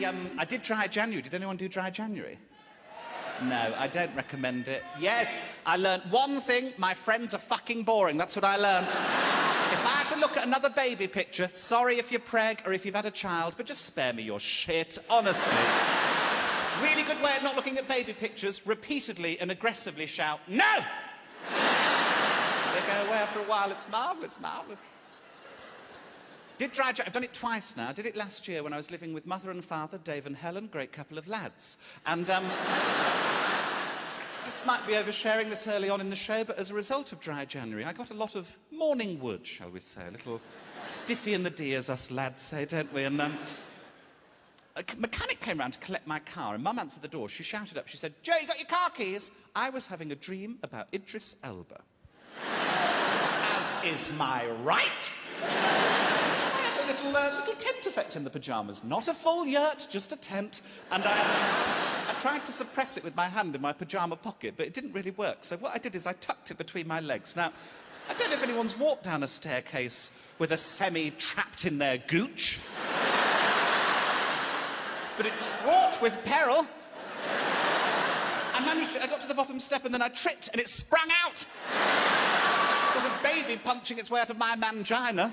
I did Dry January. Did anyone do Dry January? No, I don't recommend it. Yes, I learnt one thing. My friends are fucking boring. That's what I learnt. If I had to look at another baby picture, sorry if you're preg or if you've had a child, but just spare me your shit, honestly. Really good way of not looking at baby pictures, repeatedly and aggressively shout, no! They go away after a while. It's marvellous, marvellous. Did Dry January. I've done it twice now. I did it last year when I was living with mother and father, Dave and Helen, great couple of lads. And, this might be oversharing this early on in the show, but as a result of Dry January, I got a lot of morning wood, shall we say. A little stiffy in the D, as us lads say, don't we? And, a mechanic came round to collect my car, and Mum answered the door. She shouted up, she said, "Joe, you got your car keys?" I was having a dream about Idris Elba. As is my right. A little tent effect in the pyjamas. Not a full yurt, just a tent. And I tried to suppress it with my hand in my pyjama pocket, but it didn't really work. So what I did is I tucked it between my legs. Now, I don't know if anyone's walked down a staircase with a semi trapped in their gooch. But it's fraught with peril. I got to the bottom step and then I tripped and it sprang out. Sort of baby punching its way out of my mangina.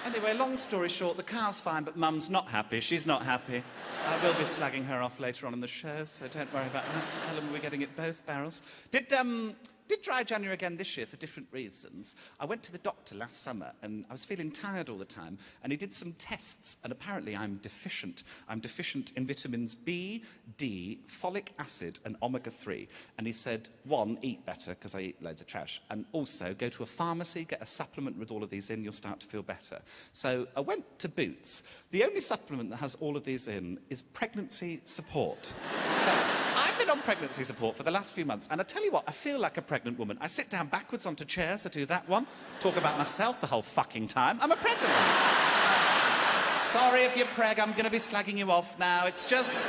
Anyway, long story short, the car's fine, but Mum's not happy. She's not happy. I will be slagging her off later on in the show, so don't worry about that. Helen will be getting it both barrels. Did Dry January again this year for different reasons. I went to the doctor last summer and I was feeling tired all the time and he did some tests and apparently I'm deficient. I'm deficient in vitamins B, D, folic acid and omega-3. And he said, one, eat better because I eat loads of trash, and also go to a pharmacy, get a supplement with all of these in, you'll start to feel better. So I went to Boots. The only supplement that has all of these in is pregnancy support. So I've been on pregnancy support for the last few months, and I tell you what, I feel like a pregnant woman. I sit down backwards onto chairs, I do that one, talk about myself the whole fucking time. I'm a pregnant woman. Sorry if you're preg, I'm going to be slagging you off now. It's just,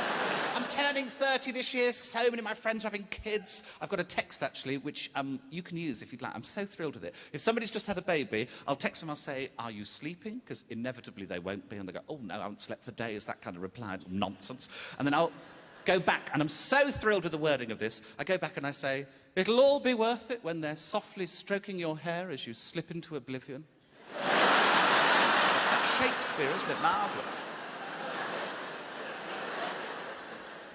I'm turning 30 this year, so many of my friends are having kids. I've got a text, actually, which you can use if you'd like. I'm so thrilled with it. If somebody's just had a baby, I'll text them, I'll say, "Are you sleeping?" Because inevitably they won't be, and they go, "Oh, no, I haven't slept for days," that kind of reply, nonsense. And then I'll go back, and I'm so thrilled with the wording of this, I go back and I say, "It'll all be worth it when they're softly stroking your hair as you slip into oblivion." It's like Shakespeare, isn't it? Marvellous.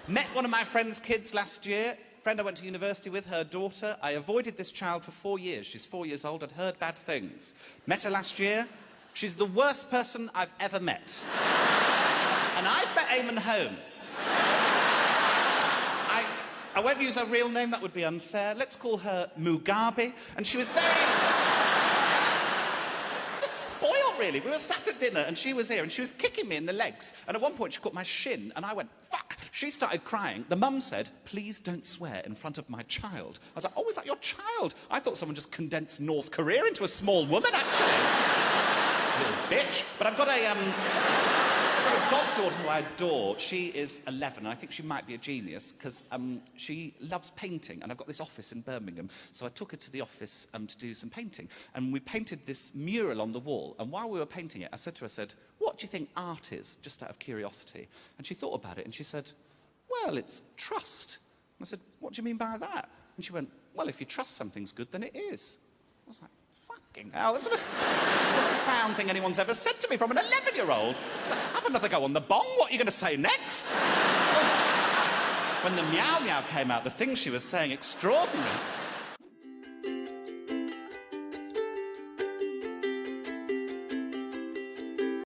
Met one of my friend's kids last year. Friend I went to university with, her daughter. I avoided this child for 4 years. She's 4 years old. I'd heard bad things. Met her last year. She's the worst person I've ever met. And I've met Eamon Holmes. I won't use her real name, that would be unfair. Let's call her Mugabe. And she was very... just spoiled, really. We were sat at dinner and she was here and she was kicking me in the legs. And at one point she caught my shin and I went, fuck. She started crying. The mum said, "Please don't swear in front of my child." I was like, "Oh, is that your child?" I thought someone just condensed North Korea into a small woman, actually. Little bitch. But I've got a goddaughter who I adore. She is 11, and I think she might be a genius, because she loves painting, and I've got this office in Birmingham, so I took her to the office to do some painting, and we painted this mural on the wall, and while we were painting it, I said to her, "What do you think art is?" just out of curiosity. And she thought about it, and she said, "Well, it's trust." And I said, "What do you mean by that?" And she went, "Well, if you trust something's good, then it is." I was like, fucking hell, that's the most profound thing anyone's ever said to me from an 11-year-old. So, have another go on the bong, what are you going to say next? When the meow meow came out, the thing she was saying, extraordinary.